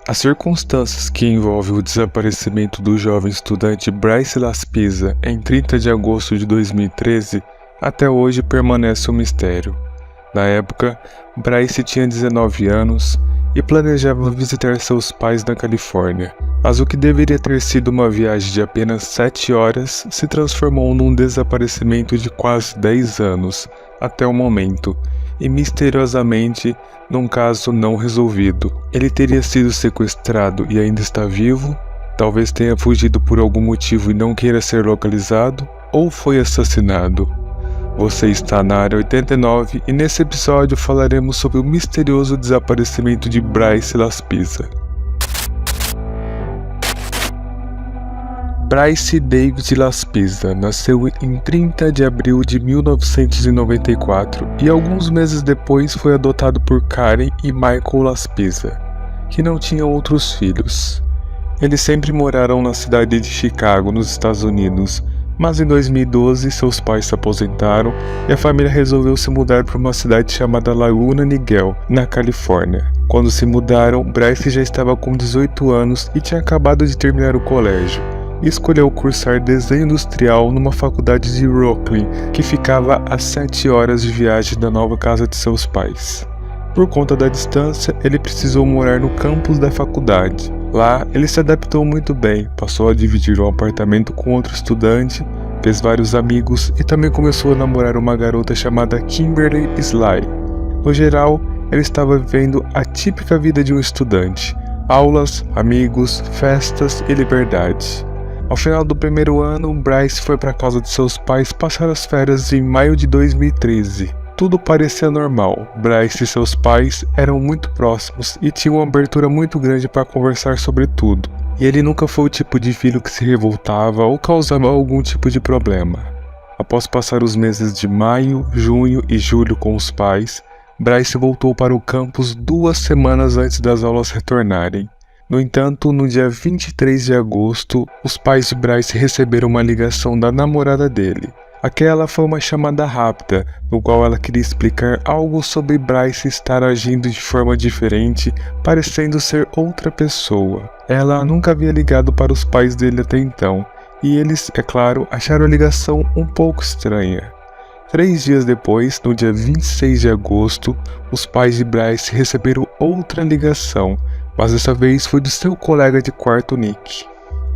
As circunstâncias que envolvem o desaparecimento do jovem estudante Bryce Laspisa em 30 de agosto de 2013 até hoje permanece um mistério. Na época, Bryce tinha 19 anos e planejava visitar seus pais na Califórnia, mas o que deveria ter sido uma viagem de apenas 7 horas se transformou num desaparecimento de quase 10 anos até o momento, e misteriosamente num caso não resolvido. Ele teria sido sequestrado e ainda está vivo? Talvez tenha fugido por algum motivo e não queira ser localizado? Ou foi assassinado? Você está na Área 89 e nesse episódio falaremos sobre o misterioso desaparecimento de Bryce Laspisa. Bryce David Laspisa nasceu em 30 de abril de 1994 e alguns meses depois foi adotado por Karen e Michael Laspisa, que não tinham outros filhos. Eles sempre moraram na cidade de Chicago, nos Estados Unidos, mas em 2012 seus pais se aposentaram e a família resolveu se mudar para uma cidade chamada Laguna Niguel, na Califórnia. Quando se mudaram, Bryce já estava com 18 anos e tinha acabado de terminar o colégio. E escolheu cursar desenho industrial numa faculdade de Brooklyn, que ficava a 7 horas de viagem da nova casa de seus pais. Por conta da distância, ele precisou morar no campus da faculdade. Lá, ele se adaptou muito bem, passou a dividir um apartamento com outro estudante, fez vários amigos e também começou a namorar uma garota chamada Kimberly Sly. No geral, ele estava vivendo a típica vida de um estudante: aulas, amigos, festas e liberdade. Ao final do primeiro ano, Bryce foi para a casa de seus pais passar as férias em maio de 2013. Tudo parecia normal. Bryce e seus pais eram muito próximos e tinham uma abertura muito grande para conversar sobre tudo. E ele nunca foi o tipo de filho que se revoltava ou causava algum tipo de problema. Após passar os meses de maio, junho e julho com os pais, Bryce voltou para o campus 2 semanas antes das aulas retornarem. No entanto, no dia 23 de agosto, os pais de Bryce receberam uma ligação da namorada dele. Aquela foi uma chamada rápida, no qual ela queria explicar algo sobre Bryce estar agindo de forma diferente, parecendo ser outra pessoa. Ela nunca havia ligado para os pais dele até então, e eles, é claro, acharam a ligação um pouco estranha. 3 dias depois, no dia 26 de agosto, os pais de Bryce receberam outra ligação, mas dessa vez foi do seu colega de quarto, Nick.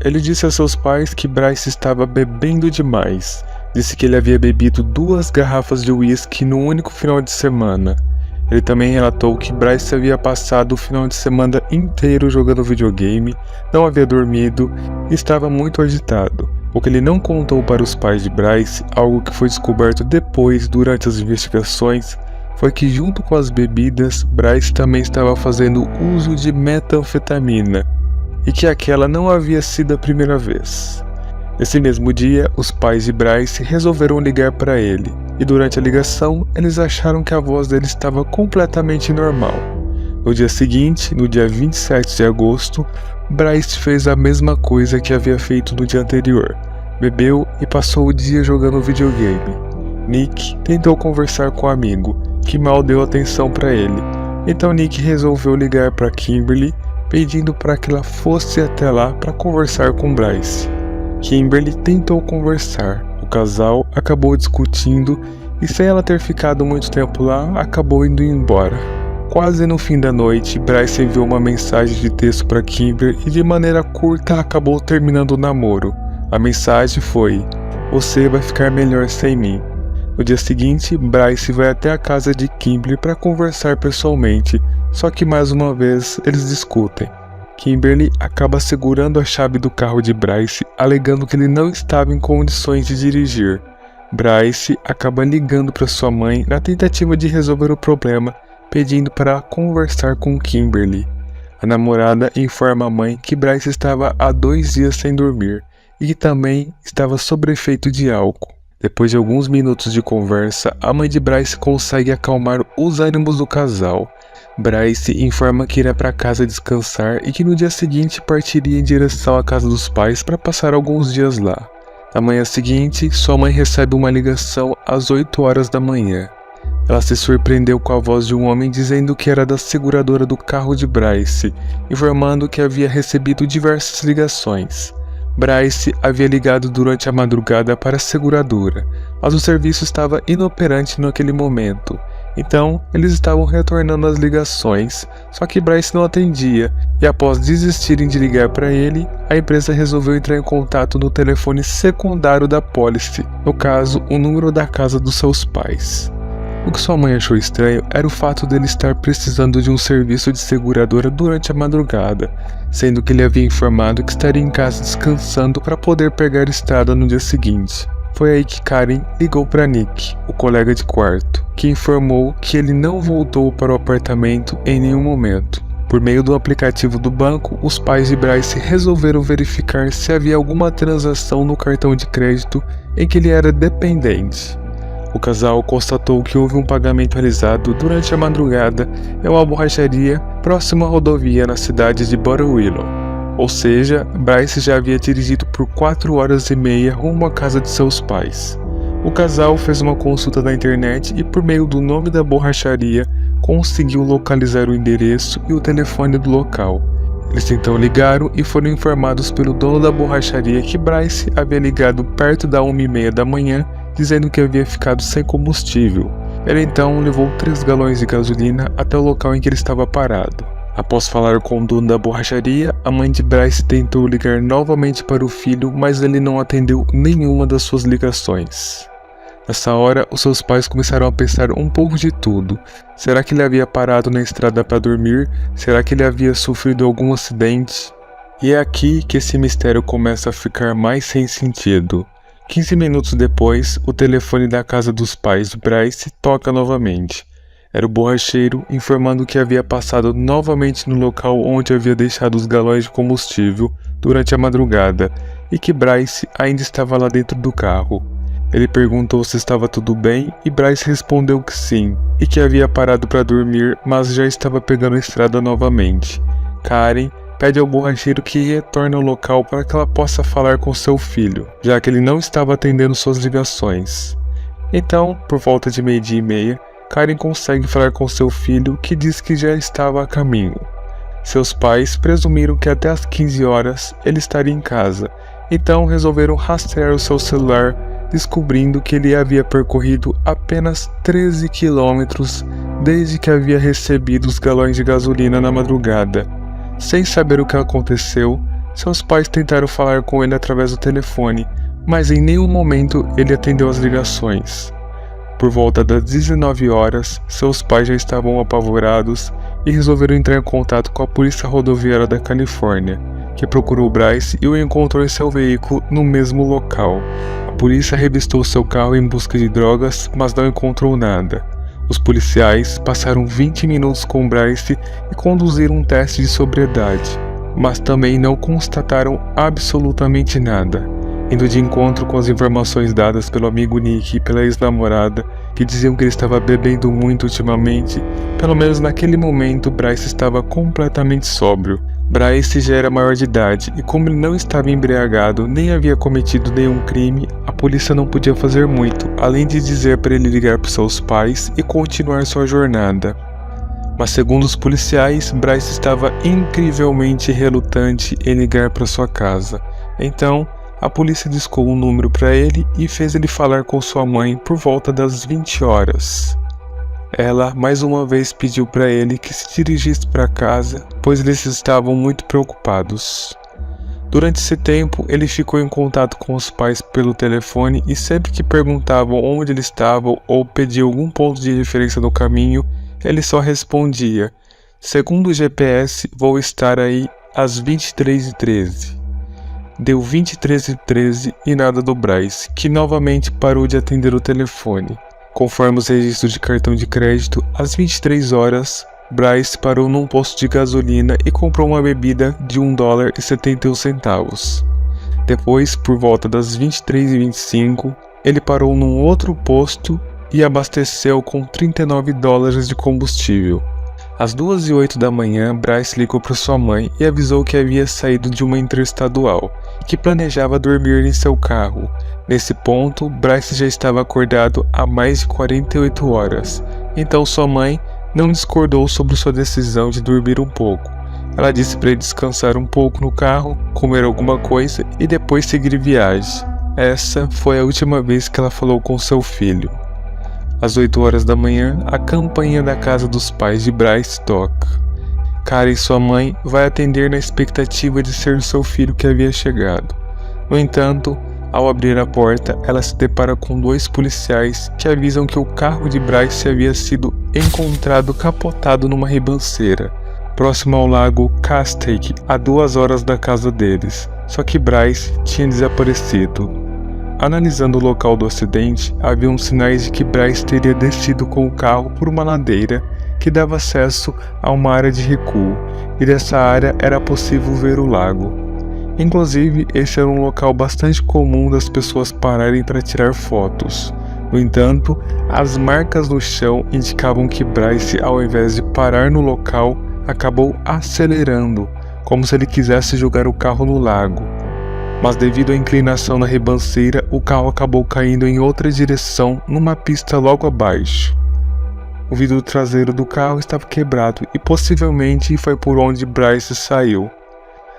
Ele disse a seus pais que Bryce estava bebendo demais. Disse que ele havia bebido 2 garrafas de uísque no único final de semana. Ele também relatou que Bryce havia passado o final de semana inteiro jogando videogame, não havia dormido e estava muito agitado. O que ele não contou para os pais de Bryce, algo que foi descoberto depois durante as investigações, foi que junto com as bebidas, Bryce também estava fazendo uso de metanfetamina, e que aquela não havia sido a primeira vez. Nesse mesmo dia, os pais de Bryce resolveram ligar para ele, e durante a ligação, eles acharam que a voz dele estava completamente normal. No dia seguinte, no dia 27 de agosto, Bryce fez a mesma coisa que havia feito no dia anterior. Bebeu e passou o dia jogando videogame. Nick tentou conversar com o amigo, que mal deu atenção para ele. Então Nick resolveu ligar para Kimberly, pedindo para que ela fosse até lá para conversar com Bryce. Kimberly tentou conversar, o casal acabou discutindo e, sem ela ter ficado muito tempo lá, acabou indo embora. Quase no fim da noite, Bryce enviou uma mensagem de texto para Kimberly e de maneira curta acabou terminando o namoro. A mensagem foi: "Você vai ficar melhor sem mim." No dia seguinte, Bryce vai até a casa de Kimberly para conversar pessoalmente, só que mais uma vez eles discutem. Kimberly acaba segurando a chave do carro de Bryce, alegando que ele não estava em condições de dirigir. Bryce acaba ligando para sua mãe na tentativa de resolver o problema, pedindo para conversar com Kimberly. A namorada informa a mãe que Bryce estava há 2 dias sem dormir e que também estava sob efeito de álcool. Depois de alguns minutos de conversa, a mãe de Bryce consegue acalmar os ânimos do casal. Bryce informa que irá para casa descansar e que no dia seguinte partiria em direção à casa dos pais para passar alguns dias lá. Na manhã seguinte, sua mãe recebe uma ligação às 8 horas da manhã. Ela se surpreendeu com a voz de um homem dizendo que era da seguradora do carro de Bryce, informando que havia recebido diversas ligações. Bryce havia ligado durante a madrugada para a seguradora, mas o serviço estava inoperante naquele momento. Então, eles estavam retornando as ligações, só que Bryce não atendia, e após desistirem de ligar para ele, a empresa resolveu entrar em contato no telefone secundário da pólice, no caso, o número da casa dos seus pais. O que sua mãe achou estranho era o fato dele estar precisando de um serviço de seguradora durante a madrugada, sendo que ele havia informado que estaria em casa descansando para poder pegar estrada no dia seguinte. Foi aí que Karen ligou para Nick, o colega de quarto, que informou que ele não voltou para o apartamento em nenhum momento. Por meio do aplicativo do banco, os pais de Bryce resolveram verificar se havia alguma transação no cartão de crédito em que ele era dependente. O casal constatou que houve um pagamento realizado durante a madrugada em uma borracharia próxima à rodovia na cidade de Bottle Willow. Ou seja, Bryce já havia dirigido por 4 horas e meia rumo à casa de seus pais. O casal fez uma consulta na internet e, por meio do nome da borracharia, conseguiu localizar o endereço e o telefone do local. Eles então ligaram e foram informados pelo dono da borracharia que Bryce havia ligado perto da 1h30 da manhã, dizendo que havia ficado sem combustível. Ele então levou 3 galões de gasolina até o local em que ele estava parado. Após falar com o dono da borracharia, a mãe de Bryce tentou ligar novamente para o filho, mas ele não atendeu nenhuma das suas ligações. Nessa hora, os seus pais começaram a pensar um pouco de tudo. Será que ele havia parado na estrada para dormir? Será que ele havia sofrido algum acidente? E é aqui que esse mistério começa a ficar mais sem sentido. 15 minutos depois, o telefone da casa dos pais de Bryce toca novamente. Era o borracheiro informando que havia passado novamente no local onde havia deixado os galões de combustível durante a madrugada e que Bryce ainda estava lá dentro do carro. Ele perguntou se estava tudo bem e Bryce respondeu que sim, e que havia parado para dormir, mas já estava pegando a estrada novamente. Karen pede ao borracheiro que retorne ao local para que ela possa falar com seu filho, já que ele não estava atendendo suas ligações. Então, por volta de 12h30, Karen consegue falar com seu filho, que diz que já estava a caminho. Seus pais presumiram que até às 15 horas ele estaria em casa, então resolveram rastrear o seu celular, descobrindo que ele havia percorrido apenas 13 quilômetros desde que havia recebido os galões de gasolina na madrugada. Sem saber o que aconteceu, seus pais tentaram falar com ele através do telefone, mas em nenhum momento ele atendeu as ligações. Por volta das 19 horas, seus pais já estavam apavorados e resolveram entrar em contato com a Polícia Rodoviária da Califórnia, que procurou Bryce e o encontrou em seu veículo no mesmo local. A polícia revistou seu carro em busca de drogas, mas não encontrou nada. Os policiais passaram 20 minutos com Bryce e conduziram um teste de sobriedade, mas também não constataram absolutamente nada, indo de encontro com as informações dadas pelo amigo Nick e pela ex-namorada, que diziam que ele estava bebendo muito ultimamente. Pelo menos naquele momento, Bryce estava completamente sóbrio. Bryce já era maior de idade e, como ele não estava embriagado nem havia cometido nenhum crime, a polícia não podia fazer muito, além de dizer para ele ligar para seus pais e continuar sua jornada. Mas segundo os policiais, Bryce estava incrivelmente relutante em ligar para sua casa. Então, a polícia discou um número para ele e fez ele falar com sua mãe por volta das 20 horas. Ela mais uma vez pediu para ele que se dirigisse para casa, pois eles estavam muito preocupados. Durante esse tempo, ele ficou em contato com os pais pelo telefone e sempre que perguntavam onde ele estava ou pediam algum ponto de referência no caminho, ele só respondia: "Segundo o GPS, vou estar aí às 23h13. Deu 23h13 e nada do Bryce, que novamente parou de atender o telefone. Conforme os registros de cartão de crédito, às 23 horas, Bryce parou num posto de gasolina e comprou uma bebida de $1,71. Depois, por volta das 23h25, ele parou num outro posto e abasteceu com $39 de combustível. Às 2h08 da manhã, Bryce ligou para sua mãe e avisou que havia saído de uma interestadual e que planejava dormir em seu carro. Nesse ponto, Bryce já estava acordado há mais de 48 horas Então sua mãe não discordou sobre sua decisão de dormir um pouco. Ela disse para ele descansar um pouco no carro, comer alguma coisa e depois seguir viagem. Essa foi a última vez que ela falou com seu filho. Às 8 horas da manhã, a campainha da casa dos pais de Bryce toca. Karen, sua mãe, vai atender na expectativa de ser seu filho que havia chegado. No entanto, ao abrir a porta, ela se depara com 2 policiais que avisam que o carro de Bryce havia sido encontrado capotado numa ribanceira, próximo ao lago Castaic, a 2 horas da casa deles. Só que Bryce tinha desaparecido. Analisando o local do acidente, haviam sinais de que Bryce teria descido com o carro por uma ladeira que dava acesso a uma área de recuo, e dessa área era possível ver o lago. Inclusive, esse era um local bastante comum das pessoas pararem para tirar fotos. No entanto, as marcas no chão indicavam que Bryce, ao invés de parar no local, acabou acelerando, como se ele quisesse jogar o carro no lago. Mas devido à inclinação na ribanceira, o carro acabou caindo em outra direção numa pista logo abaixo. O vidro traseiro do carro estava quebrado e possivelmente foi por onde Bryce saiu.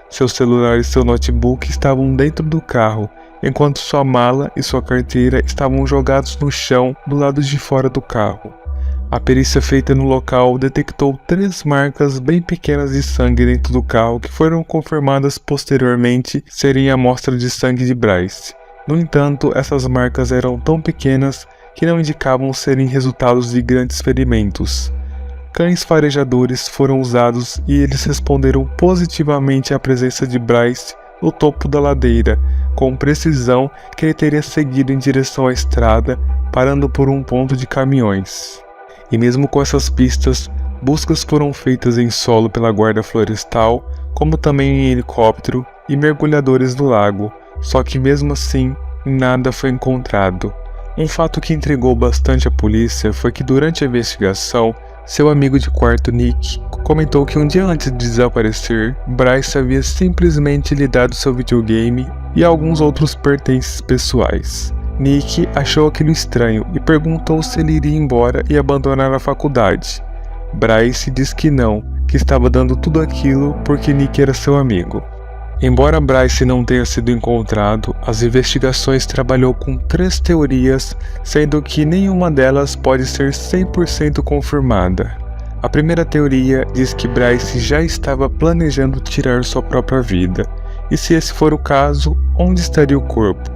Seu celular e seu notebook estavam dentro do carro, enquanto sua mala e sua carteira estavam jogados no chão do lado de fora do carro. A perícia feita no local detectou 3 marcas bem pequenas de sangue dentro do carro que foram confirmadas posteriormente serem amostra de sangue de Bryce. No entanto, essas marcas eram tão pequenas que não indicavam serem resultados de grandes ferimentos. Cães farejadores foram usados e eles responderam positivamente à presença de Bryce no topo da ladeira, com precisão que ele teria seguido em direção à estrada, parando por um ponto de caminhões. E mesmo com essas pistas, buscas foram feitas em solo pela guarda florestal, como também em helicóptero e mergulhadores do lago, só que mesmo assim, nada foi encontrado. Um fato que intrigou bastante a polícia foi que durante a investigação, seu amigo de quarto Nick comentou que um dia antes de desaparecer, Bryce havia simplesmente lhe dado seu videogame e alguns outros pertences pessoais. Nick achou aquilo estranho e perguntou se ele iria embora e abandonar a faculdade. Bryce disse que não, que estava dando tudo aquilo porque Nick era seu amigo. Embora Bryce não tenha sido encontrado, as investigações trabalhou com 3 teorias, sendo que nenhuma delas pode ser 100% confirmada. A primeira teoria diz que Bryce já estava planejando tirar sua própria vida, e se esse for o caso, onde estaria o corpo?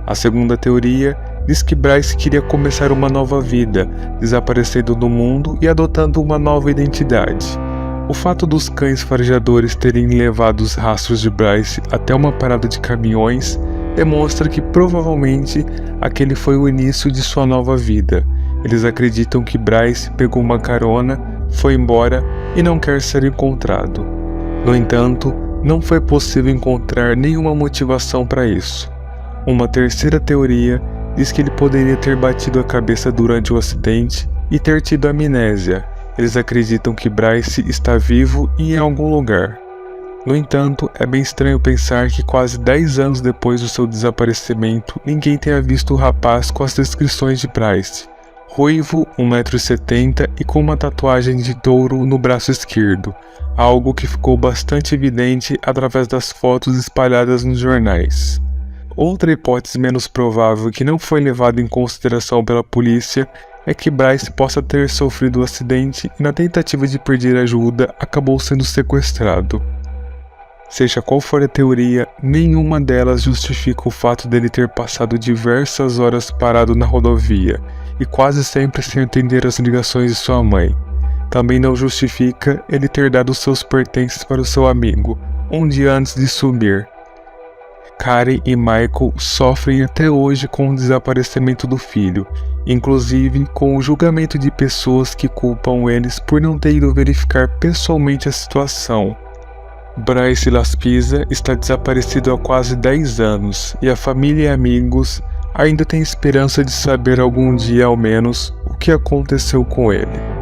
A segunda teoria diz que Bryce queria começar uma nova vida, desaparecendo do mundo e adotando uma nova identidade. O fato dos cães farejadores terem levado os rastros de Bryce até uma parada de caminhões demonstra que provavelmente aquele foi o início de sua nova vida. Eles acreditam que Bryce pegou uma carona, foi embora e não quer ser encontrado. No entanto, não foi possível encontrar nenhuma motivação para isso. Uma terceira teoria diz que ele poderia ter batido a cabeça durante o acidente e ter tido amnésia. Eles acreditam que Bryce está vivo e em algum lugar. No entanto, é bem estranho pensar que quase 10 anos depois do seu desaparecimento, ninguém tenha visto o rapaz com as descrições de Bryce. Ruivo, 1,70 m e com uma tatuagem de touro no braço esquerdo, algo que ficou bastante evidente através das fotos espalhadas nos jornais. Outra hipótese menos provável que não foi levada em consideração pela polícia é que Bryce possa ter sofrido um acidente e na tentativa de pedir ajuda acabou sendo sequestrado. Seja qual for a teoria, nenhuma delas justifica o fato dele ter passado diversas horas parado na rodovia e quase sempre sem atender as ligações de sua mãe. Também não justifica ele ter dado seus pertences para o seu amigo, um dia antes de sumir. Karen e Michael sofrem até hoje com o desaparecimento do filho, inclusive com o julgamento de pessoas que culpam eles por não ter ido verificar pessoalmente a situação. Bryce Laspisa está desaparecido há quase 10 anos e a família e amigos ainda têm esperança de saber algum dia ao menos o que aconteceu com ele.